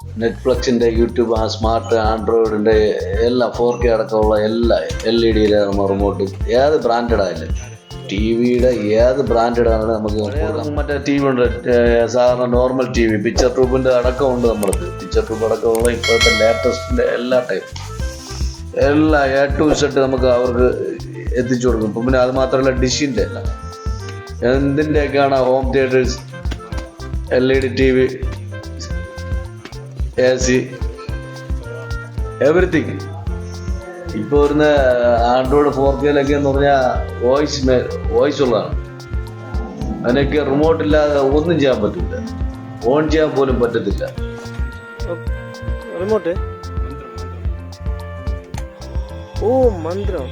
നെറ്റ്ഫ്ലിക്സിൻ്റെ YouTube smart ആൻഡ്രോയിഡിൻ്റെ എല്ലാം 4K അടക്കമുള്ള എല്ലാ LED റിമോട്ടും ഏത് ബ്രാൻഡഡ് ആയാലും ടി വിയുടെ ഏത് ബ്രാൻഡഡ് ആണ് നമുക്ക് മറ്റേ ടി വി ഉണ്ട്. സാധാരണ നോർമൽ ടി വി പിക്ചർ ട്യൂബിൻ്റെ അടക്കമുണ്ട്. നമ്മൾക്ക് പിക്ചർ ട്യൂബ് അടക്കമുള്ള ഇപ്പോഴത്തെ ലേറ്റസ്റ്റിൻ്റെ എല്ലാ ടൈപ്പ് എല്ലാ A to Z നമുക്ക് അവർക്ക് എത്തിച്ചു കൊടുക്കും. ഇപ്പം പിന്നെ അത് മാത്രമല്ല ഡിഷിൻ്റെ എന്തിൻ്റെയൊക്കെയാണ് home theatres, LED TV, AC, everything. ഇപ്പോൾ വരുന്ന ആൻഡ്രോയിഡ് 4K എന്ന് പറഞ്ഞാൽ വോയിസ് ഉള്ളതാണ്. അതിനൊക്കെ റിമോട്ടില്ലാതെ ഒന്നും ചെയ്യാൻ പറ്റില്ല, ഓൺ ചെയ്യാൻ പോലും പറ്റത്തില്ല. റിമോട്ട് ഓ മന്ത്രം.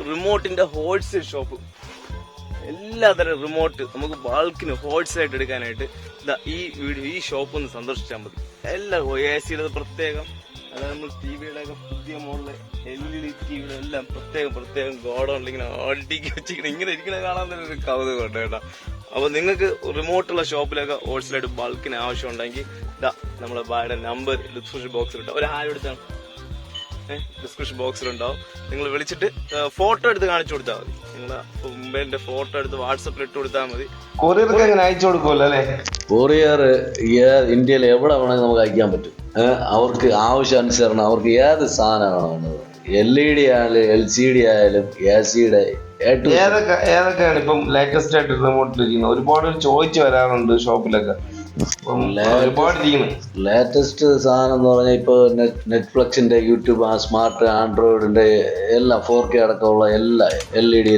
റിമോട്ടിന്റെ ഹോൾസെയിൽ ഷോപ്പ്, എല്ലാതരം റിമോട്ട് നമുക്ക് ബൾക്കിന് ഹോൾസെയിൽ ആയിട്ട് എടുക്കാനായിട്ട് ഈ ഷോപ്പ് ഒന്ന് സന്ദർശിച്ചാൽ മതി. എല്ലാ AC പ്രത്യേകം, അതായത് നമ്മൾ TV-യുടെ ഒക്കെ പുതിയ മോഡല് LED TV-യുടെ എല്ലാം പ്രത്യേകം ഗോഡൗണിൽ ഇങ്ങനെ അടുക്കി വെച്ചിങ്ങനെ ഇങ്ങനെ ഇരിക്കണ കാണാൻ തന്നെ ഒരു കൗതുകം ഉണ്ട് കേട്ടോ. അപ്പൊ നിങ്ങൾക്ക് റിമോട്ടുള്ള ഷോപ്പിലൊക്കെ ഹോൾസെയിലായിട്ട് ബൾക്കിന് ആവശ്യം ഉണ്ടെങ്കിൽ നമ്മളെ ബായുടെ നമ്പർ ഡിസ്ക്രിപ്ഷൻ ബോക്സിലുണ്ടാവും. ഒരു ഹായ് എടുത്താണ് ഡിസ്ക്രിപ്ഷൻ ബോക്സിലുണ്ടാവും. നിങ്ങൾ വിളിച്ചിട്ട് ഫോട്ടോ എടുത്ത് കാണിച്ചു കൊടുത്താൽ മതി. നിങ്ങളെ മൊബൈലിന്റെ ഫോട്ടോ എടുത്ത് വാട്സപ്പിൽ ഇട്ട് കൊടുത്താൽ മതി. കൊറിയർ അങ്ങനെ അയച്ചു കൊടുക്കുമല്ലോ അല്ലേ? കൊറിയർ ഇന്ത്യയിൽ എവിടെ വേണമെങ്കിൽ നമുക്ക് അയക്കാൻ പറ്റും. അവർക്ക് ആവശ്യാനുസരണം അവർക്ക് ഏത് സാധനമാണ് വേണ്ടത്, LED ആയാലും LCD ആയാലും AC-യുടെ ഏതൊക്കെയാണ് ഇപ്പം ലേറ്റസ്റ്റ് ആയിട്ട് റിമോട്ടിൽ ഇരിക്കുന്നത്? ഒരുപാട് ചോദിച്ചു വരാറുണ്ട് ഷോപ്പിലൊക്കെ. ലേറ്റസ്റ്റ് സാധനം എന്ന് പറഞ്ഞാൽ ഇപ്പോൾ നെറ്റ്ഫ്ലിക്സിൻ്റെ യൂട്യൂബ് സ്മാർട്ട് ആൻഡ്രോയിഡിൻ്റെ എല്ലാം 4K അടക്കമുള്ള എല്ലാ LED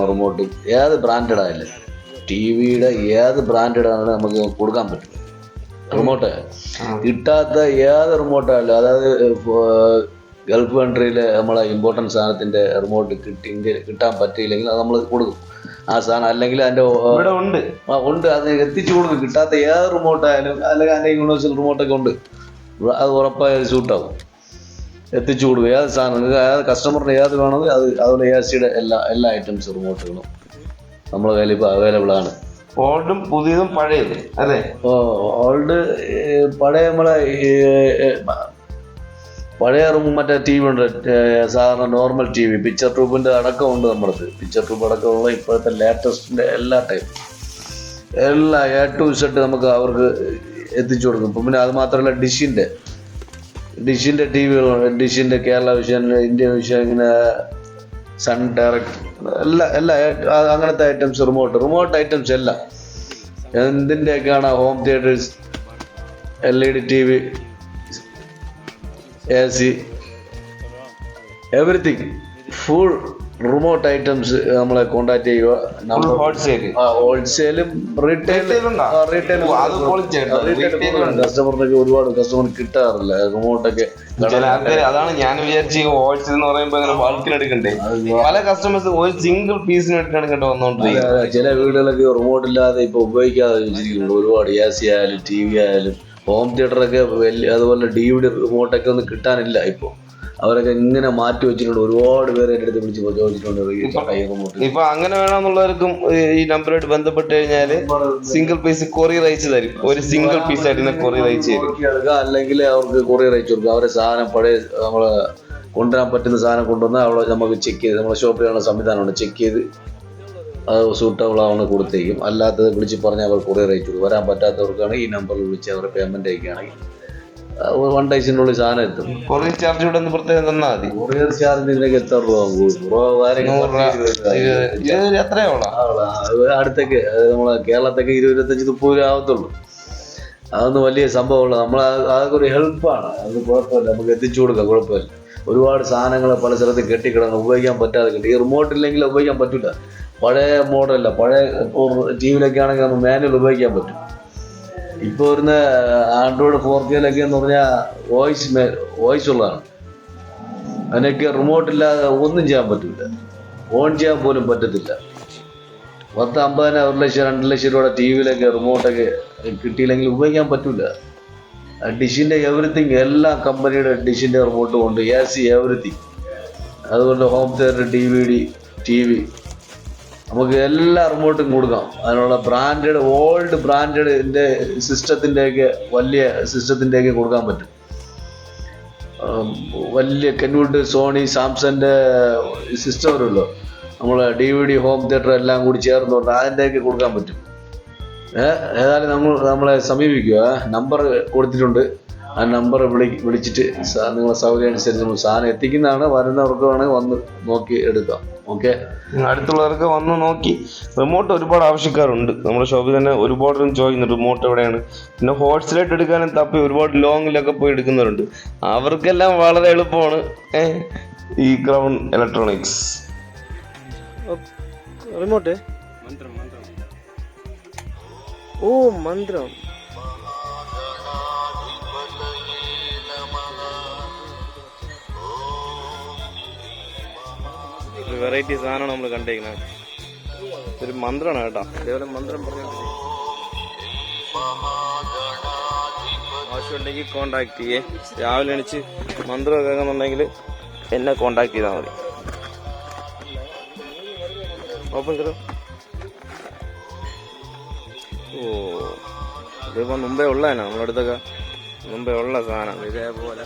റിമോട്ടും ഏത് ബ്രാൻഡഡ് ആയാലും TV-യുടെ ഏത് ബ്രാൻഡഡ് ആണ് നമുക്ക് കൊടുക്കാൻ പറ്റും. റിമോട്ട് കിട്ടാത്ത ഏത് റിമോട്ടായാലും, അതായത് ഗൾഫ് കൺട്രിയിൽ നമ്മളെ ഇമ്പോർട്ടൻറ്റ് സാധനത്തിൻ്റെ റിമോട്ട് കിട്ടാൻ പറ്റിയില്ലെങ്കിൽ അത് നമ്മൾ കൊടുക്കും ആ സാധനം. അല്ലെങ്കിൽ അതിൻ്റെ ഉണ്ട് അത് എത്തിച്ചു കൊടുക്കും. കിട്ടാത്ത ഏത് റിമോട്ടായാലും, അല്ലെങ്കിൽ അതിൻ്റെ യൂണിവേഴ്സൽ റിമോട്ടൊക്കെ ഉണ്ട്, അത് ഉറപ്പായി സൂട്ടാവും, എത്തിച്ചു കൊടുക്കും. ഏത് സാധനം ഏത് കസ്റ്റമറിന് ഏത് വേണമെങ്കിൽ അത് അതുപോലെ AC-യുടെ എല്ലാ ഐറ്റംസ് റിമോട്ടുകളും നമ്മളെ കയ്യിൽ ഇപ്പോൾ അവൈലബിൾ ആണ്. ഓൾഡും പുതിയതും പഴയത് അല്ലേ? ഓൾഡ് പഴയ നമ്മളെ പഴയ മറ്റേ TV ഉണ്ട്. സാധാരണ നോർമൽ TV പിക്ചർ ട്യൂബിൻ്റെ അടക്കമുണ്ട്. നമ്മൾക്ക് പിക്ചർ ട്യൂബ് അടക്കമുള്ള ഇപ്പോഴത്തെ ലേറ്റസ്റ്റിൻ്റെ എല്ലാ ടൈപ്പ് എല്ലാ A to Z നമുക്ക് അവർക്ക് എത്തിച്ചു കൊടുക്കും. ഇപ്പം പിന്നെ അത് മാത്രമല്ല ഡിഷിൻ്റെ TV ഡിഷിൻ്റെ കേരള വിഷൻ, ഇന്ത്യൻ വിഷൻ, ഇങ്ങനെ സൺ ഡയറക്റ്റ് എല്ലാ അങ്ങനത്തെ ഐറ്റംസ് റിമോട്ട് ഐറ്റംസ് എല്ലാം എന്തിൻ്റെയൊക്കെയാണ് home theatres, LED TV, AC, everything full remote items നമ്മളെ കോണ്ടാക്ട് ചെയ്യുക. ഹോൾസെയിലും കസ്റ്റമറിനൊക്കെ ഒരുപാട് കസ്റ്റമർ കിട്ടാറില്ല റിമോട്ടൊക്കെ. അതാണ് ഞാൻ വിചാരിച്ചു ഹോൾസെയിൽ എന്ന് പറയുമ്പോൾ ബൾക്കിന് എടുക്കണ്ടേ. പല കസ്റ്റമേഴ്സ് ഒരു സിംഗിൾ പീസിന് എടുക്കണം വന്നോണ്ടിരിക്കും. ചില വീടുകളൊക്കെ റിമോട്ട് ഇല്ലാതെ ഇപ്പൊ ഉപയോഗിക്കാതെ വെച്ചിരിക്കുന്നുണ്ട് ഒരുപാട്. AC ആയാലും TV ആയാലും ഹോം തിയേറ്ററൊക്കെ അതുപോലെ DVD റിമോട്ടൊക്കെ ഒന്നും കിട്ടാനില്ല. ഇപ്പോൾ അവരൊക്കെ ഇങ്ങനെ മാറ്റി വെച്ചിട്ടുണ്ട്. ഒരുപാട് പേരെ എൻ്റെ അടുത്ത് വിളിച്ച് ചോദിച്ചിട്ടുണ്ട്. ഇപ്പൊ അങ്ങനെ വേണമെന്നുള്ളവർക്കും ഈ നമ്പറായിട്ട് ബന്ധപ്പെട്ട് കഴിഞ്ഞാല് സിംഗിൾ പീസ് കൊറിയർ അയച്ചു തരും. ഒരു സിംഗിൾ പീസ് ആയിട്ട് കൊറിയർ അയച്ചു തരും. അല്ലെങ്കിൽ അവർക്ക് കൊറിയർ അയച്ചു കൊടുക്കുക. അവരെ സാധനം പഴയ നമ്മള് കൊണ്ടുവരാൻ പറ്റുന്ന സാധനം കൊണ്ടുവന്നാൽ അവിടെ നമുക്ക് ചെക്ക് ചെയ്ത് നമ്മളെ ഷോപ്പിലുള്ള സംവിധാനമുണ്ട്, ചെക്ക് ചെയ്ത് അത് സൂട്ടബിൾ ആവുന്ന കൊടുത്തേക്കും. അല്ലാത്തത് വിളിച്ച് പറഞ്ഞാൽ അവർ കൊറിയർ അയച്ചു കൊടുക്കും. വരാൻ പറ്റാത്തവർക്കാണ് ഈ നമ്പറിൽ വിളിച്ച് അവരുടെ പേയ്മെന്റ് അയക്കുകയാണെങ്കിൽ 1 ഡേയ്സിനുള്ളിൽ സാധനം എത്തും. കൊറിയർ ചാർജ് ഇവിടെ പ്രത്യേകം തന്നാൽ മതി. കൊറിയർ ചാർജ് ഇതിനൊക്കെ എത്ര അടുത്തൊക്കെ നമ്മളെ കേരളത്തൊക്കെ 20-25-30 രൂപ ആവത്തുള്ളൂ. അതൊന്നും വലിയ സംഭവമുള്ള അതൊക്കെ ഒരു ഹെൽപ്പാണ്. അത് കുഴപ്പമില്ല, നമുക്ക് എത്തിച്ചു കൊടുക്കാം, കുഴപ്പമില്ല. ഒരുപാട് സാധനങ്ങൾ പല സ്ഥലത്ത് കെട്ടിക്കിടന്ന് ഉപയോഗിക്കാൻ പറ്റാതെ കിട്ടും. ഈ റിമോട്ട് ഇല്ലെങ്കിൽ ഉപയോഗിക്കാൻ പറ്റില്ല. പഴയ മോഡലല്ല, പഴയ TV-യിലൊക്കെ ആണെങ്കിൽ നമുക്ക് മാനുവൽ ഉപയോഗിക്കാൻ പറ്റും. ഇപ്പോൾ വരുന്ന ആൻഡ്രോയിഡ് 4K എന്ന് പറഞ്ഞാൽ വോയിസ് ഉള്ളതാണ്. അതിനൊക്കെ റിമോട്ടില്ലാതെ ഒന്നും ചെയ്യാൻ പറ്റില്ല, ഓൺ ചെയ്യാൻ പോലും പറ്റത്തില്ല. 10-50 1 ലക്ഷം 2 ലക്ഷം രൂപയുടെ TV-യിലൊക്കെ റിമോട്ടൊക്കെ കിട്ടിയില്ലെങ്കിൽ ഉപയോഗിക്കാൻ പറ്റില്ല. ഡിഷിൻ്റെ എവറിത്തിങ് എല്ലാ കമ്പനിയുടെ ഡിഷിൻ്റെ റിമോട്ടും ഉണ്ട്, AC എവറിത്തിങ്. അതുകൊണ്ട് ഹോം തിയേറ്റർ, DVD, TV നമുക്ക് എല്ലാ റിമോട്ടും കൊടുക്കാം. അതിനുള്ള ബ്രാൻഡഡ്, ഓൾഡ് ബ്രാൻഡഡിൻ്റെ സിസ്റ്റത്തിൻ്റെയൊക്കെ, വലിയ സിസ്റ്റത്തിൻ്റെയൊക്കെ കൊടുക്കാൻ പറ്റും. വലിയ കെൻവുഡ്, സോണി, സാംസങ്ങിൻ്റെ സിസ്റ്റം വരുമല്ലോ, നമ്മൾ DVD, ഹോം തിയേറ്റർ എല്ലാം കൂടി ചേർന്നുകൊണ്ട് അതിൻ്റെയൊക്കെ കൊടുക്കാൻ പറ്റും. ഏതായാലും നമ്മളെ സമീപിക്കുക. നമ്പർ കൊടുത്തിട്ടുണ്ട്. ആ നമ്പർ വിളിച്ചിട്ട് നിങ്ങളെ സൗകര്യം അനുസരിച്ച് നമ്മൾ സാധനം എത്തിക്കുന്നതാണ്. വരുന്നവർക്ക് വേണമെങ്കിൽ വന്ന് നോക്കി എടുക്കാം. ഓക്കെ, അടുത്തുള്ളവർക്ക് വന്ന് നോക്കി. റിമോട്ട് ഒരുപാട് ആവശ്യക്കാരുണ്ട് നമ്മുടെ ഷോപ്പിൽ തന്നെ. ഒരുപാട് ചോദിക്കുന്നു റിമോട്ട് എവിടെയാണ്. പിന്നെ ഹോട്ട്സ്പോട്ട് എടുക്കാനും തപ്പി ഒരുപാട് ലോങ്ങിലൊക്കെ പോയി എടുക്കുന്നവരുണ്ട്. അവർക്കെല്ലാം വളരെ എളുപ്പമാണ് ഈ ക്രൗൺ ഇലക്ട്രോണിക്സ്. റിമോട്ട് ഓ മന്ത്രം വെറൈറ്റി സാധനമാണ് നമ്മൾ കണ്ടേക്കുന്നത്. ഒരു മന്ത്രമാണ് കേട്ടോ. ഇതേപോലെ മന്ത്രം പറഞ്ഞു ആവശ്യമുണ്ടെങ്കിൽ കോണ്ടാക്ട് ചെയ്യേ. രാവിലെ എണിച്ച് മന്ത്രം കേൾക്കുന്നുണ്ടെങ്കിൽ എന്നെ കോണ്ടാക്ട് ചെയ്താൽ മതി. ഓപ്പൺ കറോ. ഓ, ഇതിപ്പോൾ മുമ്പേ ഉള്ളതാണ് നമ്മുടെ അടുത്തൊക്കെ. മുമ്പേ ഉള്ള സാധനം ഇതേപോലെ